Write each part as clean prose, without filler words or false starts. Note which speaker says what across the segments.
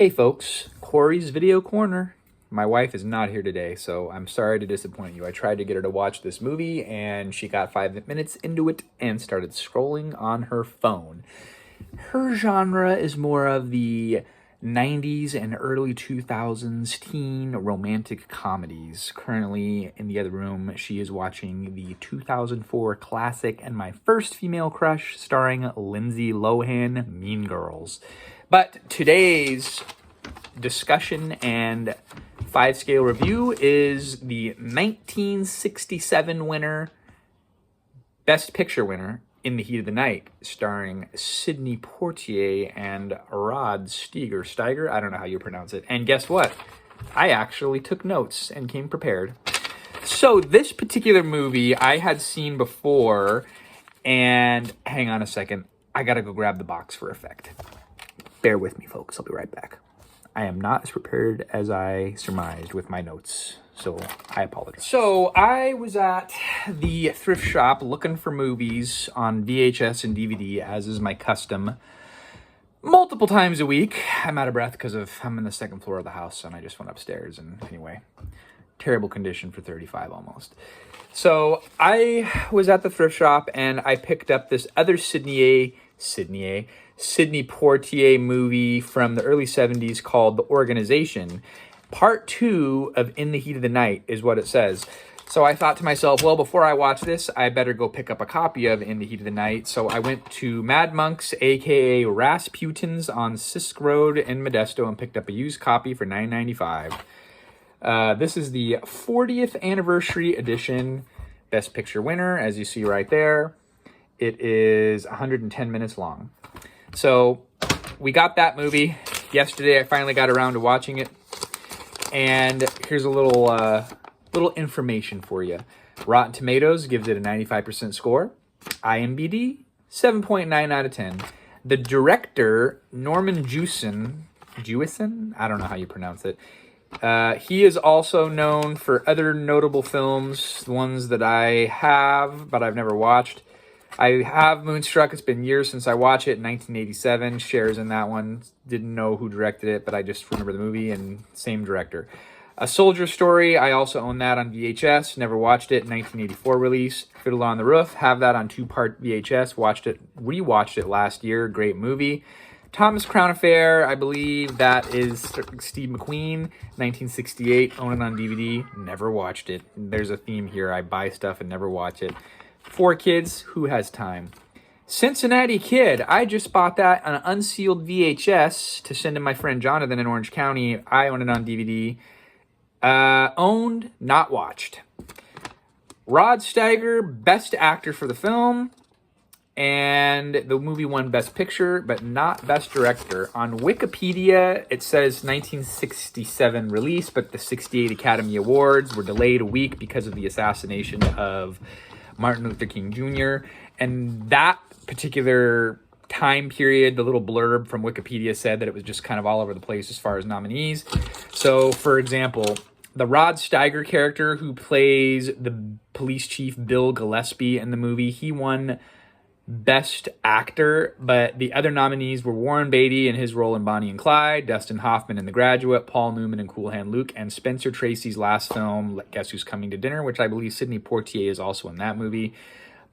Speaker 1: Hey folks, Corey's Video Corner. My wife is not here today, so I'm sorry to disappoint you. I tried to get her to watch this movie, and she got 5 minutes into it and started scrolling on her phone. Her genre is more of the 90s and early 2000s teen romantic comedies. Currently, in the other room, she is watching the 2004 classic and my first female crush, starring Lindsay Lohan, Mean Girls. But today's discussion and 5-scale review is the 1967 winner, Best Picture winner, In the Heat of the Night, starring Sidney Poitier and Rod Steiger. I don't know how you pronounce it. And guess what? I actually took notes and came prepared. So this particular movie I had seen before, and hang on a second. I gotta go grab the box for effect. Bear with me, folks. I'll be right back. I am not as prepared as I surmised with my notes, so I apologize. So I was at the thrift shop looking for movies on VHS and DVD, as is my custom, multiple times a week. I'm out of breath because I'm in the second floor of the house, and I just went upstairs. And anyway, terrible condition for 35 almost. So I was at the thrift shop, and I picked up this other Sidney Poitier movie from the early 70s called The Organization. Part 2 of In the Heat of the Night is what it says. So I thought to myself, well, before I watch this, I better go pick up a copy of In the Heat of the Night. So I went to Mad Monk's, a.k.a. Rasputin's, on Sisk Road in Modesto, and picked up a used copy for $9.95. This is the 40th anniversary edition, Best Picture winner, as you see right there. It is 110 minutes long. So we got that movie yesterday. I finally got around to watching it. And here's a little information for you. Rotten Tomatoes gives it a 95% score. IMDb, 7.9 out of 10. The director, Norman Jewison, I don't know how you pronounce it. He is also known for other notable films, the ones that I have, but I've never watched. I have Moonstruck. It's been years since I watched it. 1987. Cher's in that one. Didn't know who directed it, but I just remember the movie, and same director. A Soldier Story. I also own that on VHS. Never watched it. 1984 release. Fiddler on the Roof. Have that on 2-part VHS. Rewatched it last year. Great movie. Thomas Crown Affair. I believe that is Steve McQueen. 1968. Own it on DVD. Never watched it. There's a theme here. I buy stuff and never watch it. 4 Kids, who has time? Cincinnati Kid, I just bought that on an unsealed VHS to send to my friend Jonathan in Orange County. I own it on DVD. Owned, not watched. Rod Steiger, Best Actor for the film. And the movie won Best Picture, but not Best Director. On Wikipedia, it says 1967 release, but the 68 Academy Awards were delayed a week because of the assassination of Martin Luther King Jr. And that particular time period, the little blurb from Wikipedia said that it was just kind of all over the place as far as nominees. So, for example, the Rod Steiger character who plays the police chief Bill Gillespie in the movie, he won Best Actor, but the other nominees were Warren Beatty in his role in Bonnie and Clyde, Dustin Hoffman in The Graduate, Paul Newman in Cool Hand Luke, and Spencer Tracy's last film, Guess Who's Coming to Dinner, which I believe Sidney Poitier is also in that movie.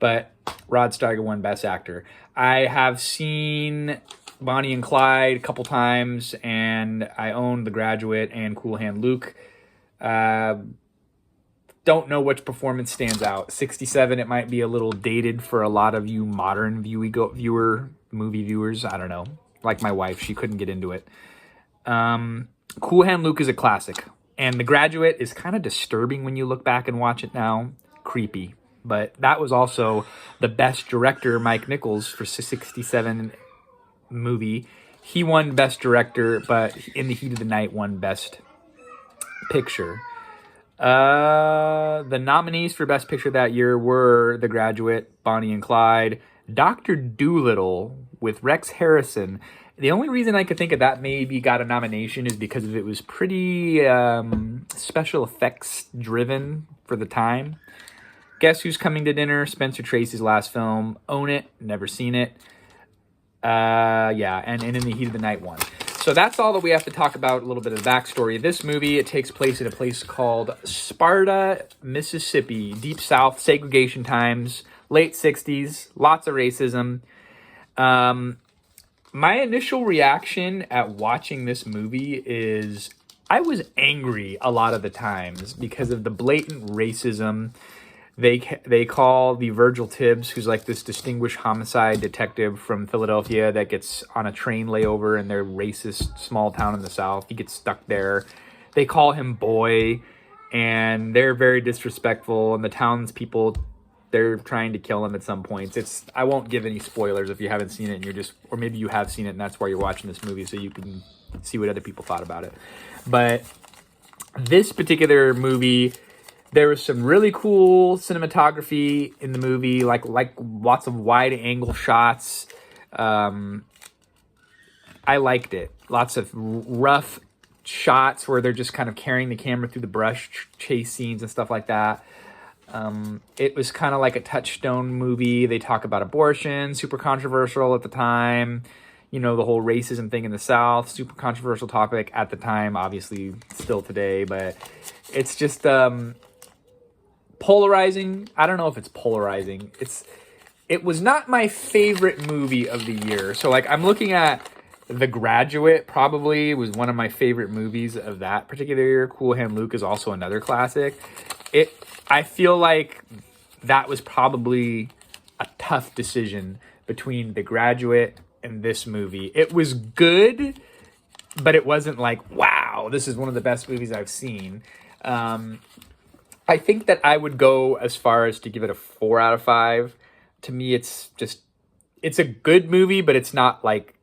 Speaker 1: But Rod Steiger won Best Actor. I have seen Bonnie and Clyde a couple times, and I own The Graduate and Cool Hand Luke. Don't know which performance stands out. 67, it might be a little dated for a lot of you modern movie viewers. I don't know. Like my wife, she couldn't get into it. Cool Hand Luke is a classic. And The Graduate is kind of disturbing when you look back and watch it now. Creepy. But that was also the Best Director, Mike Nichols, for 67 movie. He won Best Director, but In the Heat of the Night won Best Picture. The nominees for Best Picture that year were The Graduate, Bonnie and Clyde, Dr. Dolittle with Rex Harrison. The only reason I could think of that maybe got a nomination is because it was pretty special effects driven for the time. Guess Who's Coming to Dinner, Spencer Tracy's last film. Own it, never seen it. And In the Heat of the Night won. So So that's all that we have to talk about, a little bit of the backstory. This movie, it takes place in a place called Sparta, Mississippi, Deep South, segregation times, late 60s, lots of racism. My initial reaction at watching this movie is I was angry a lot of the times because of the blatant racism. They call the Virgil Tibbs, who's like this distinguished homicide detective from Philadelphia that gets on a train layover in their racist small town in the South. He gets stuck there. They call him Boy, and they're very disrespectful. And the townspeople, they're trying to kill him at some points. I won't give any spoilers if you haven't seen it, and you're just, or maybe you have seen it and that's why you're watching this movie, so you can see what other people thought about it. But this particular movie, there was some really cool cinematography in the movie, like lots of wide angle shots. I liked it. Lots of rough shots where they're just kind of carrying the camera through the brush chase scenes and stuff like that. It was kind of like a touchstone movie. They talk about abortion, super controversial at the time. You know, the whole racism thing in the South, super controversial topic at the time, obviously still today, but it's just polarizing. I don't know if it's polarizing. It was not my favorite movie of the year. So like I'm looking at The Graduate, probably was one of my favorite movies of that particular year. Cool Hand Luke is also another classic. I feel like that was probably a tough decision between The Graduate and this movie. It was good, but it wasn't like, wow, this is one of the best movies I've seen. I think that I would go as far as to give it a 4 out of 5. To me, it's a good movie, but it's not like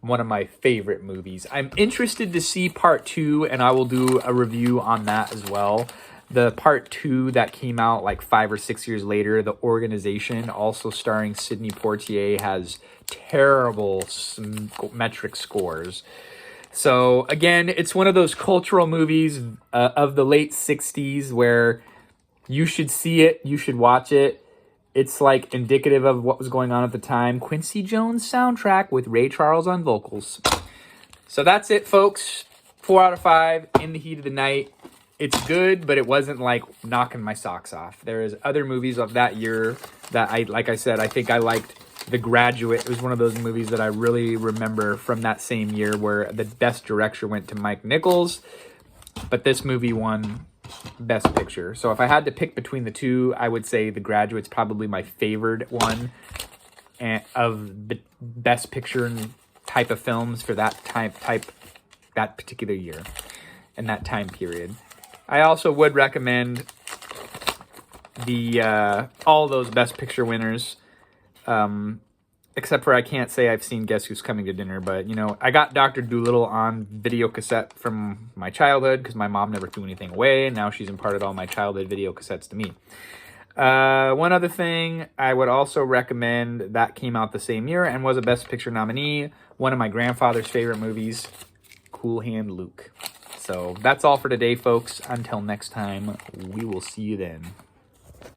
Speaker 1: one of my favorite movies. I'm interested to see part 2, and I will do a review on that as well. The part 2 that came out like 5 or 6 years later, The Organization, also starring Sidney Poitier, has terrible metric scores. So again, it's one of those cultural movies of the late 60s where you should see it, you should watch it. It's like indicative of what was going on at the time. Quincy Jones soundtrack with Ray Charles on vocals. So that's it, folks. 4 out of 5, In the Heat of the Night. It's good, but it wasn't like knocking my socks off. There is other movies of that year that like I said, I think I liked. The Graduate. It was one of those movies that I really remember from that same year where the best director went to Mike Nichols, but this movie won Best Picture. So if I had to pick between the two, I would say The Graduate's probably my favorite one of the Best Picture type of films for that that particular year and that time period. I also would recommend all those Best Picture winners. Except for I can't say I've seen Guess Who's Coming to Dinner, but, you know, I got Dr. Dolittle on video cassette from my childhood because my mom never threw anything away, and now she's imparted all my childhood video cassettes to me. One other thing I would also recommend that came out the same year and was a Best Picture nominee, one of my grandfather's favorite movies, Cool Hand Luke. So that's all for today, folks. Until next time, we will see you then.